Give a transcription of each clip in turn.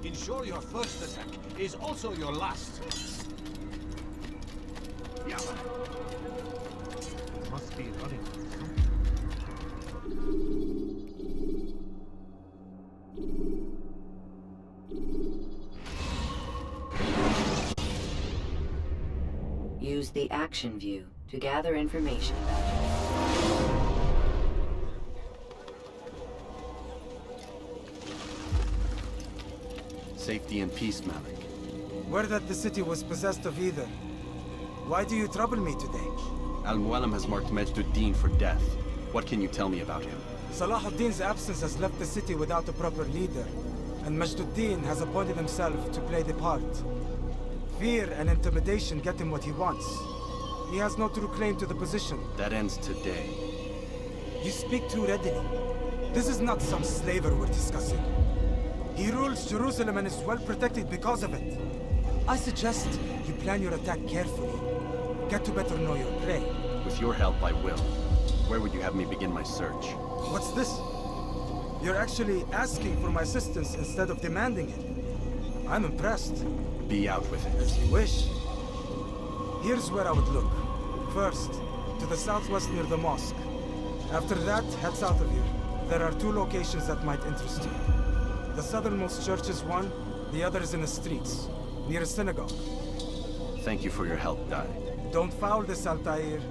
Ensure your first attack is also your last. Yeah. Must be running. Use the action view to gather information about you. Safety and peace, Malik. Word that the city was possessed of either. Why do you trouble me today? Al-Mualim has marked Majduddin for death. What can you tell me about him? Salah ad-Din's absence has left the city without a proper leader, and Majduddin has appointed himself to play the part. Fear and intimidation get him what he wants. He has no true claim to the position. That ends today. You speak too readily. This is not some slaver we're discussing. He rules Jerusalem and is well protected because of it. I suggest you plan your attack carefully. Get to better know your prey. With your help, I will. Where would you have me begin my search? What's this? You're actually asking for my assistance instead of demanding it. I'm impressed. Be out with it. As you wish. Here's where I would look. First, to the southwest near the mosque. After that, head south of here. There are 2 locations that might interest you. The southernmost church is one, the other is in the streets, near a synagogue. Thank you for your help, Dai. Don't foul this, Altair.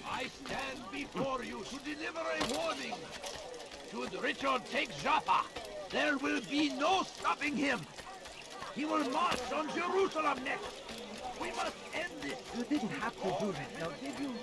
I stand before you to deliver a warning. Should Richard take Jaffa, there will be no stopping him. He will march on Jerusalem next. We must end this. You didn't have to do that, now did you?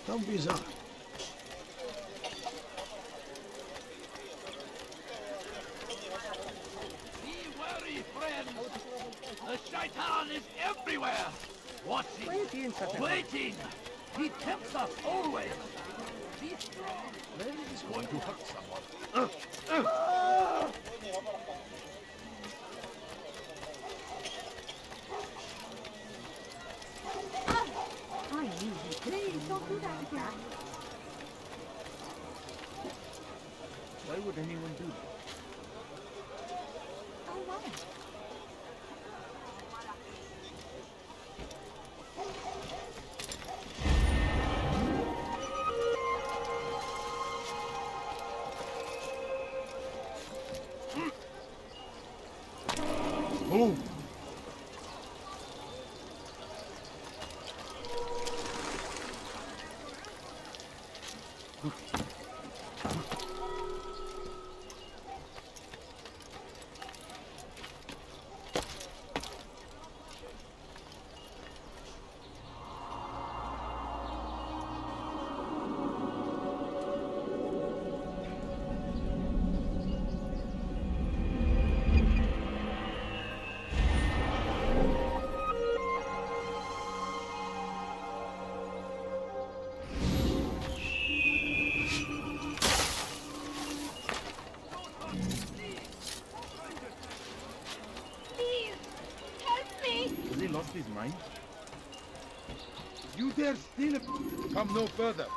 How bizarre. Be wary, friends. The shaitan is everywhere. Watching, waiting. He tempts us always. Be strong. Then he's going to hurt someone. Please, don't do that again. Why would anyone do that? Oh, why? Who? Please, help me. Has he lost his mind? You dare steal it? Come no further.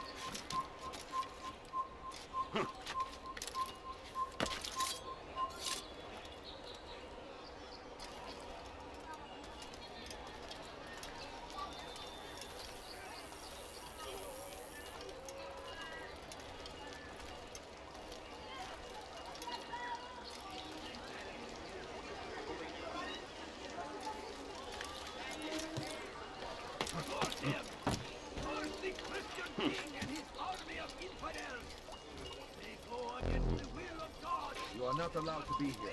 You are not allowed to be here.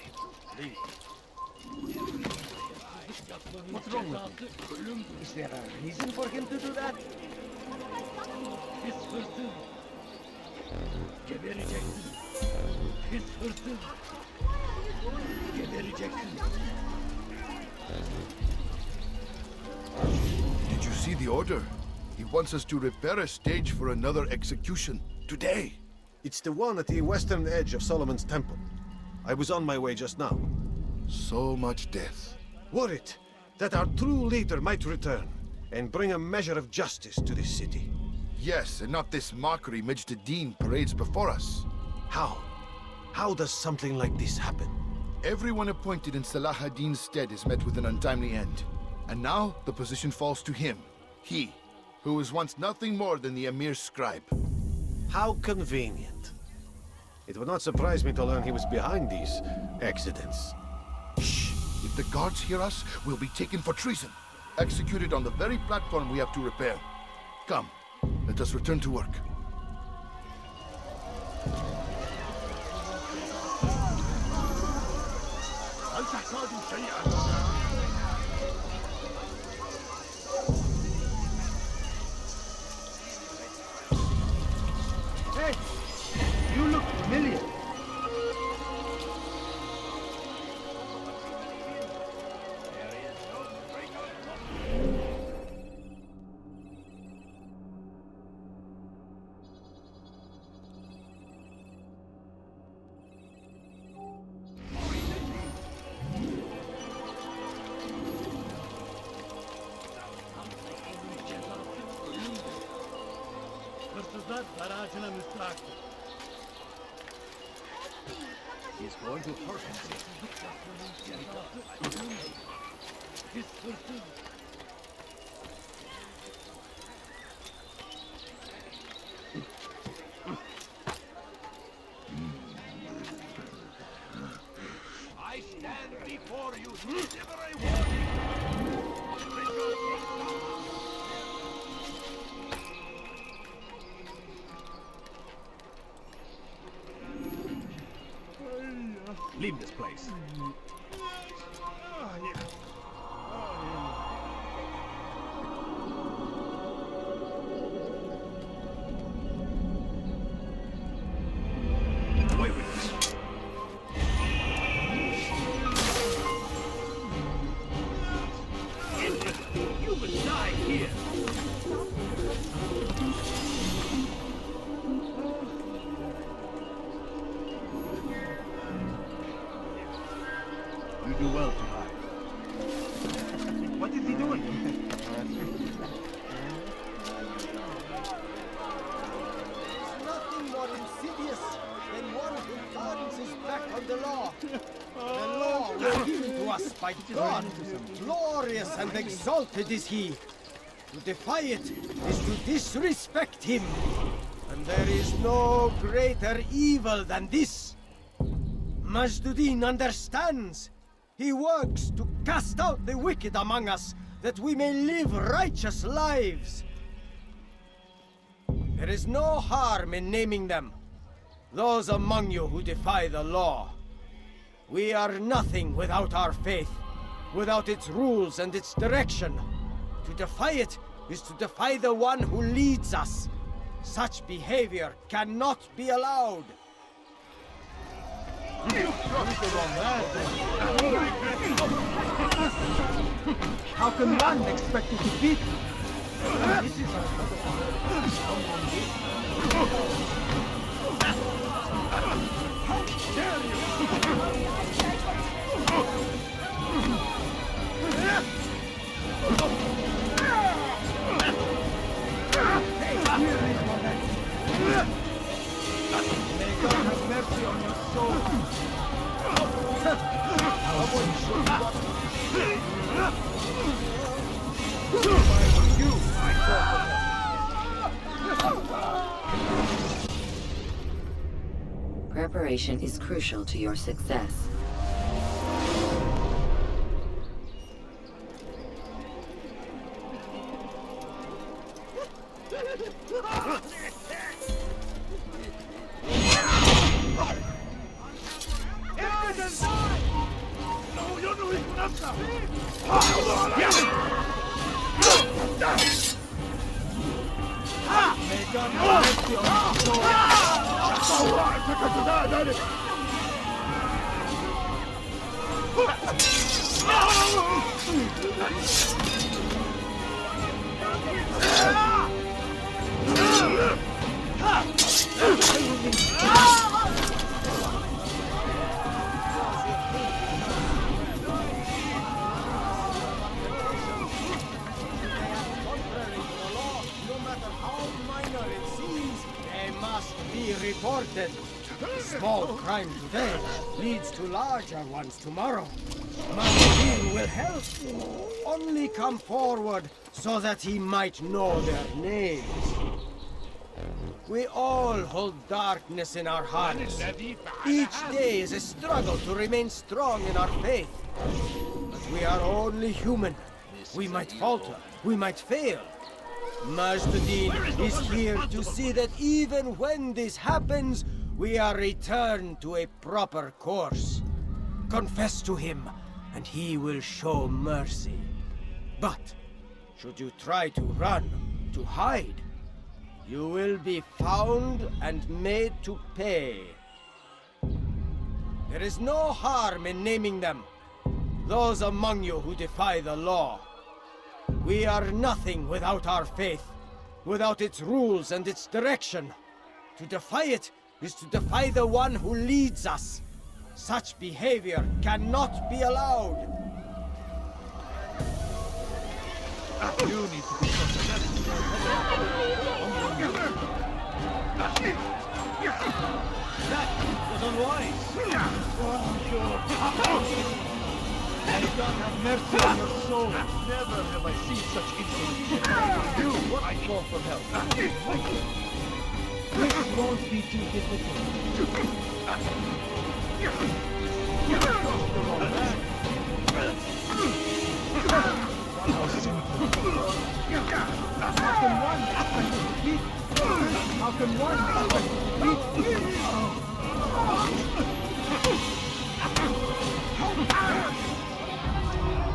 Leave. What's wrong with him? Is there a reason for him to do that? His person. Get rejected. His person. Get rejected. Did you see the order? He wants us to repair a stage for another execution. Today. It's the one at the western edge of Solomon's Temple. I was on my way just now. So much death. Worried that our true leader might return and bring a measure of justice to this city. Yes, and not this mockery Majd Dean parades before us. How? How does something like this happen? Everyone appointed in Salah ad-Din's stead is met with an untimely end. And now the position falls to him. He, who was once nothing more than the Emir's scribe. How convenient. It would not surprise me to learn he was behind these accidents. Shh! If the guards hear us, we'll be taken for treason. Executed on the very platform we have to repair. Come, let us return to work. Hey! You look familiar. Hırsızlar barajına müstahak. He's going to hurt himself. Pis hırsız. I stand before you to deliver a warning. Leave this place. Away with this. You will die here. You do well to hide. What is he doing? Nothing more insidious than one who turns his back on the law. The law was given to us by God. Glorious and exalted is he. To defy it is to disrespect him. And there is no greater evil than this. Majd understands. He works to cast out the wicked among us, that we may live righteous lives. There is no harm in naming them. Those among you who defy the law. We are nothing without our faith, without its rules and its direction. To defy it is to defy the one who leads us. Such behavior cannot be allowed. How can one expect to defeat me? May God have mercy on your soul. Preparation is crucial to your success. Reported. Small crime today leads to larger ones tomorrow. Mandir will help. Only come forward so that he might know their names. We all hold darkness in our hearts. Each day is a struggle to remain strong in our faith. But we are only human. We might falter. We might fail. Majdudin is here to see that even when this happens, we are returned to a proper course. Confess to him, and he will show mercy. But, should you try to run, to hide, you will be found and made to pay. There is no harm in naming them. Those among you who defy the law. We are nothing without our faith, without its rules and its direction. To defy it is to defy the one who leads us. Such behavior cannot be allowed. You need to be That was unwise. May God have mercy on your soul. Never have I seen such insolence. You, what I call for help. This won't be too difficult. How simple. How can one expect to defeat? How can one expect to defeat?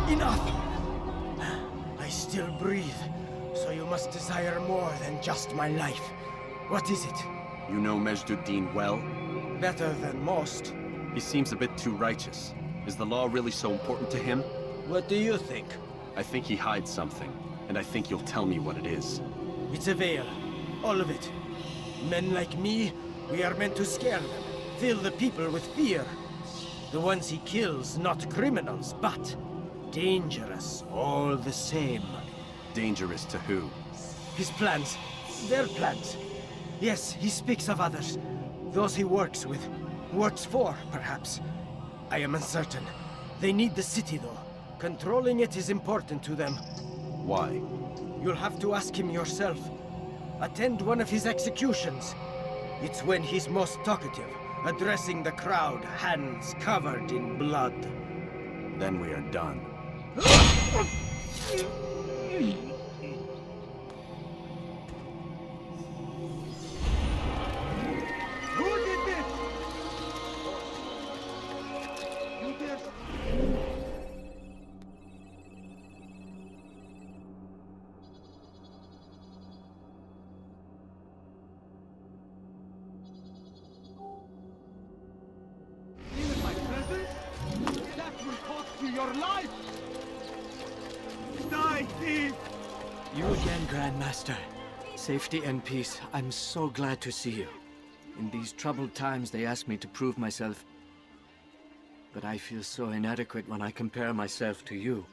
Enough! I still breathe, so you must desire more than just my life. What is it? You know Majduddin well? Better than most. He seems a bit too righteous. Is the law really so important to him? What do you think? I think he hides something, and I think you'll tell me what it is. It's a veil. All of it. Men like me, we are meant to scare them, fill the people with fear. The ones he kills, not criminals, but dangerous all the same. Dangerous to who? His plans. Their plans. Yes, he speaks of others. Those he works with. Works for, perhaps. I am uncertain. They need the city, though. Controlling it is important to them. Why? You'll have to ask him yourself. Attend one of his executions. It's when he's most talkative, addressing the crowd, hands covered in blood. Then we are done. Who did this? You did. In my presence? That will cost you your life! Die, thief! You again, Grandmaster. Safety and peace. I'm so glad to see you. In these troubled times, they ask me to prove myself. But I feel so inadequate when I compare myself to you.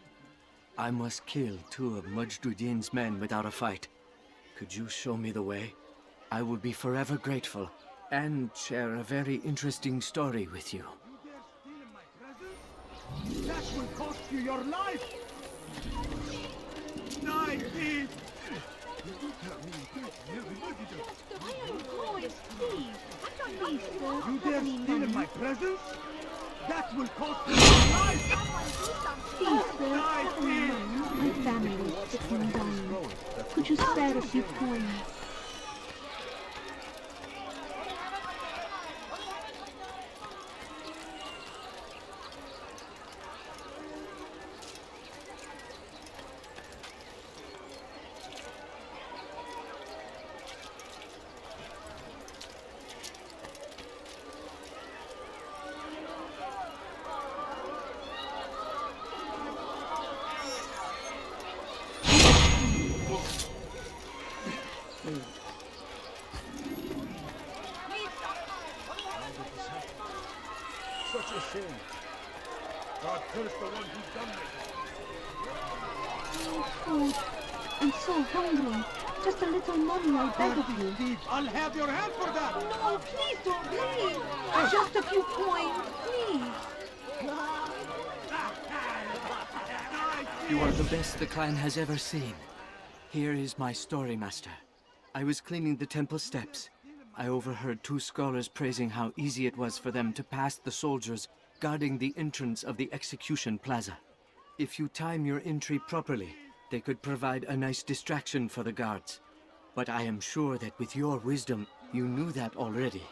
I must kill 2 of Mujduddin's men without a fight. Could you show me the way? I will be forever grateful, and share a very interesting story with you. That will cost you your life! Die, thief! You dare steal in my presence? That will cost you your life! Please, sir, have a moment. My family is sick and dying. Could you spare a few coins? Such a shame. God curse the one who's done this. Food. I'm so hungry. Just a little money, I beg of you. Thief, I'll have your hand for that! No, please don't leave. Just a few coins, please. You are the best the clan has ever seen. Here is my story, Master. I was cleaning the temple steps. I overheard 2 scholars praising how easy it was for them to pass the soldiers guarding the entrance of the execution plaza. If you time your entry properly, they could provide a nice distraction for the guards. But I am sure that with your wisdom, you knew that already.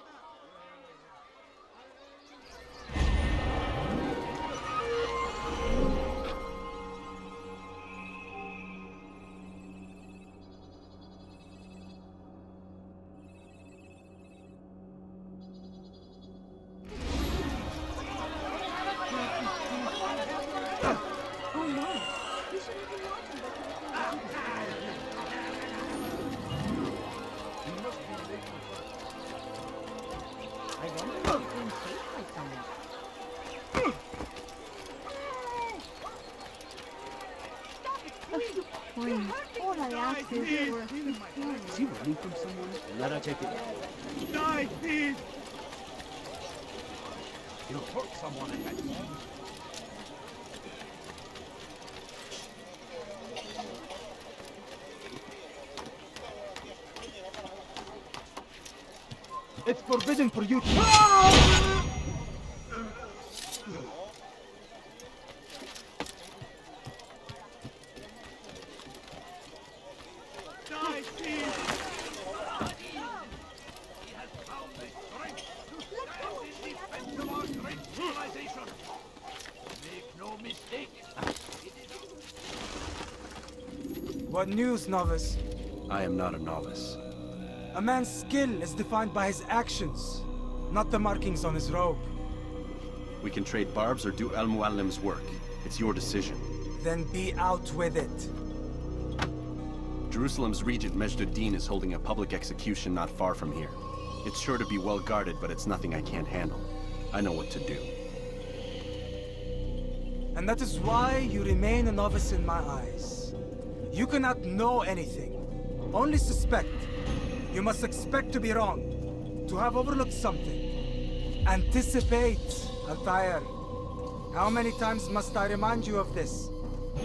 All I ask is for a few coins. Is he running from someone? Let her take it. Die, thief! You'll hurt someone at that moment. It's forbidden for you to... What news, novice? I am not a novice. A man's skill is defined by his actions, not the markings on his robe. We can trade barbs or do Al-Muallim's work. It's your decision. Then be out with it. Jerusalem's regent Mejduddin is holding a public execution not far from here. It's sure to be well guarded, but it's nothing I can't handle. I know what to do. And that is why you remain a novice in my eyes. You cannot know anything, only suspect. You must expect to be wrong, to have overlooked something. Anticipate, Altair. How many times must I remind you of this?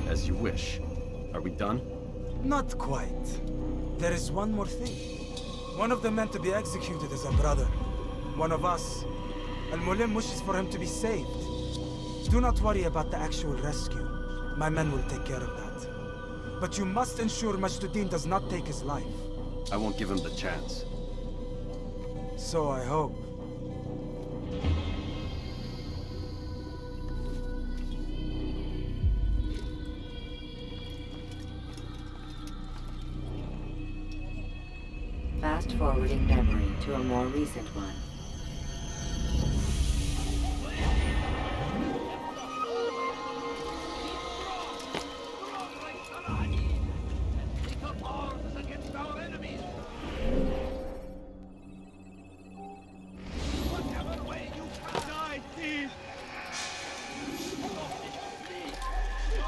As you wish. Are we done? Not quite. There is one more thing. One of the men to be executed is a brother. One of us. Al-Mulim wishes for him to be saved. Do not worry about the actual rescue. My men will take care of that. But you must ensure Majduddin does not take his life. I won't give him the chance. So I hope. Fast-forwarding memory to a more recent one.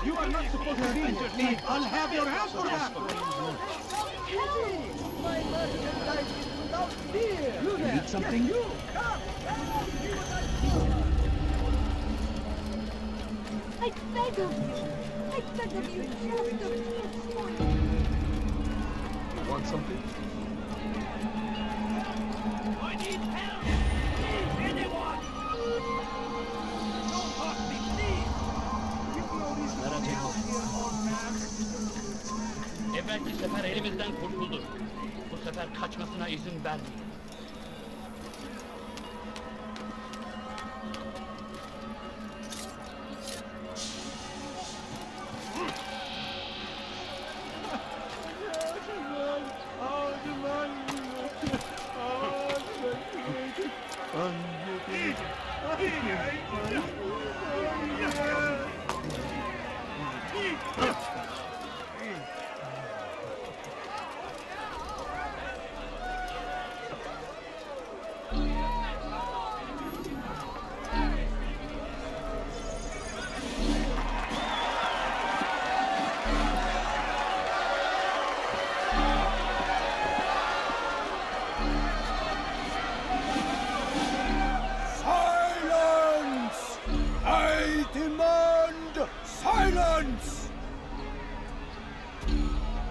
You are not supposed to be here. I'll have your hands for that. My merchandise is without fear. You need something? You come. I beg of you. I beg of you, just a few points. You want something? I need help. Please, anyone. Don't hurt me, please. Evvelki sefer elimizden kurtuldu. Bu sefer kaçmasına izin vermeyin.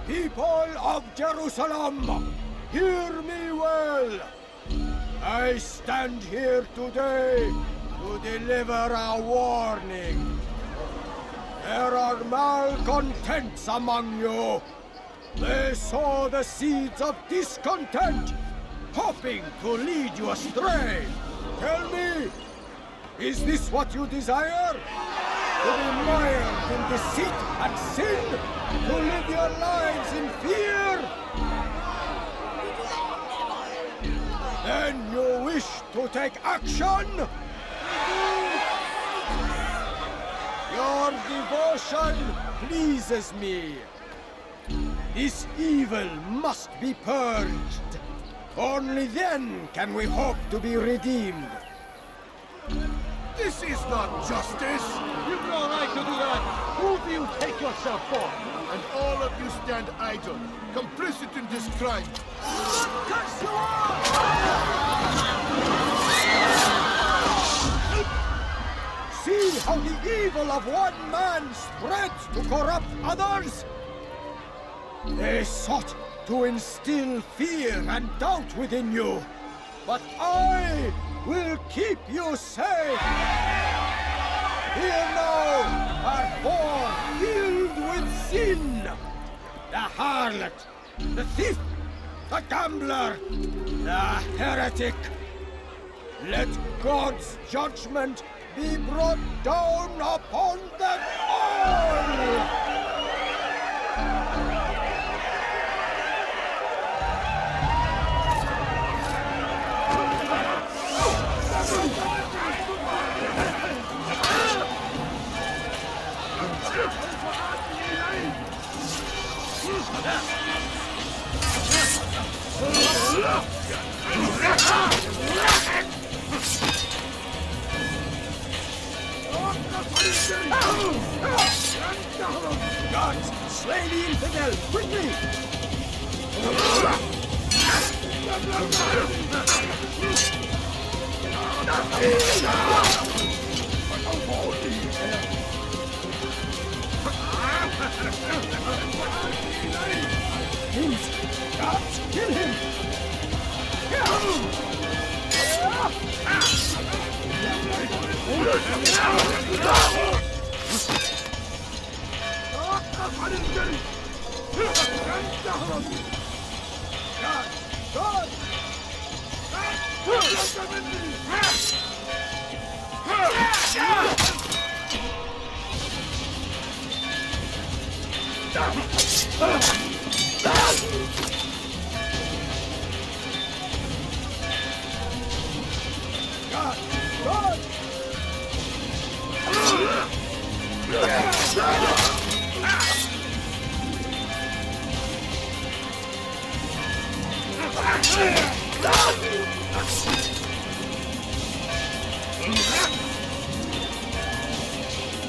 People of Jerusalem, hear me well. I stand here today to deliver a warning. There are malcontents among you. They sow the seeds of discontent, hoping to lead you astray. Tell me, is this what you desire? To be mired in deceit and sin? To live your lives in fear? Then you wish to take action? Your devotion pleases me. This evil must be purged. Only then can we hope to be redeemed. This is not justice! You've no right to do that! Who do you take yourself for? And all of you stand idle, complicit in this crime. Curse you all! See how the evil of one man spreads to corrupt others? They sought to instill fear and doubt within you. But I will keep you safe. Here now are four filled with sin. The harlot, the thief, the gambler, the heretic. Let God's judgment be brought down upon them all! Guards, slay the infidel, quickly! Guards, kill him!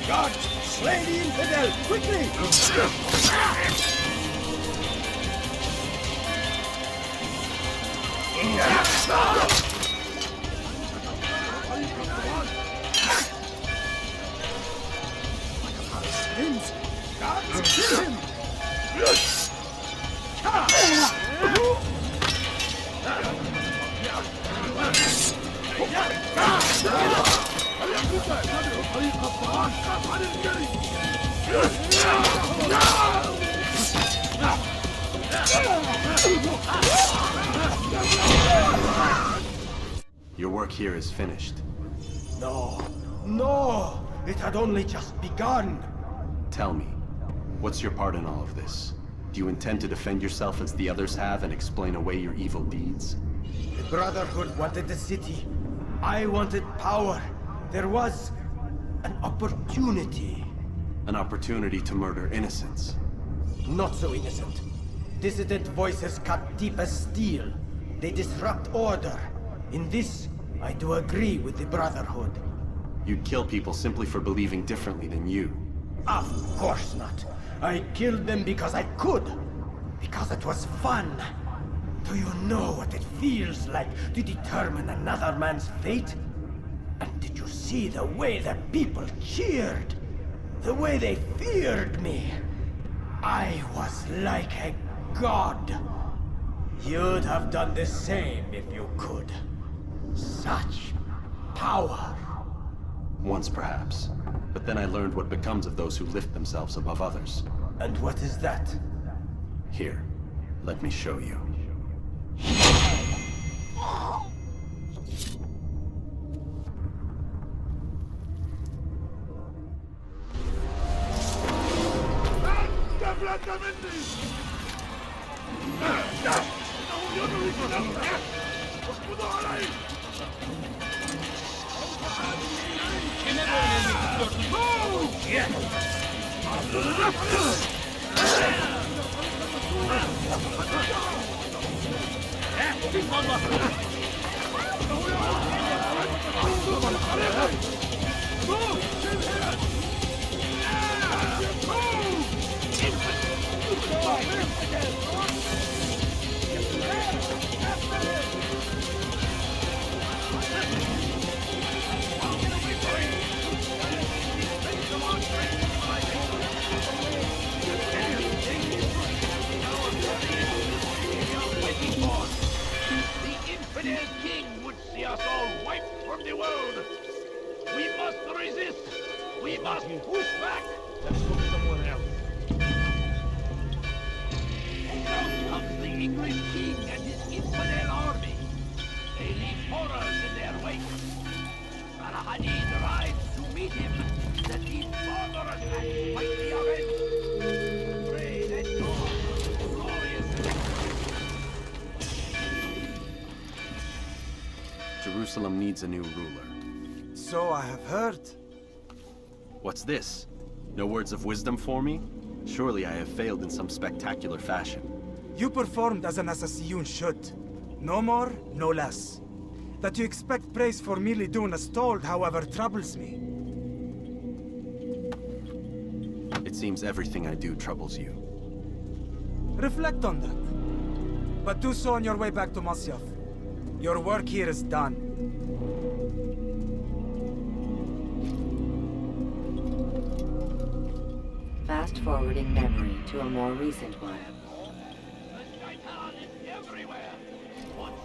God, slay the infidel, quickly! Vince, God, kill him! Your work here is finished. No, no! It had only just begun! Tell me, what's your part in all of this? Do you intend to defend yourself as the others have and explain away your evil deeds? The Brotherhood wanted the city. I wanted power. There was an opportunity. An opportunity to murder innocents. Not so innocent. Dissident voices cut deep as steel. They disrupt order. In this, I do agree with the Brotherhood. You'd kill people simply for believing differently than you. Of course not. I killed them because I could. Because it was fun. Do you know what it feels like to determine another man's fate? And did you see the way the people cheered? The way they feared me? I was like a god. You'd have done the same if you could. Such power. Once perhaps. But then I learned what becomes of those who lift themselves above others. And what is that? Here, let me show you. Jerusalem needs a new ruler. So I have heard. What's this? No words of wisdom for me? Surely I have failed in some spectacular fashion. You performed as an assassin should. No more, no less. That you expect praise for merely doing as told, however, troubles me. It seems everything I do troubles you. Reflect on that. But do so on your way back to Masyaf. Your work here is done. Fast-forwarding memory to a more recent one. The Shaitan is everywhere. Once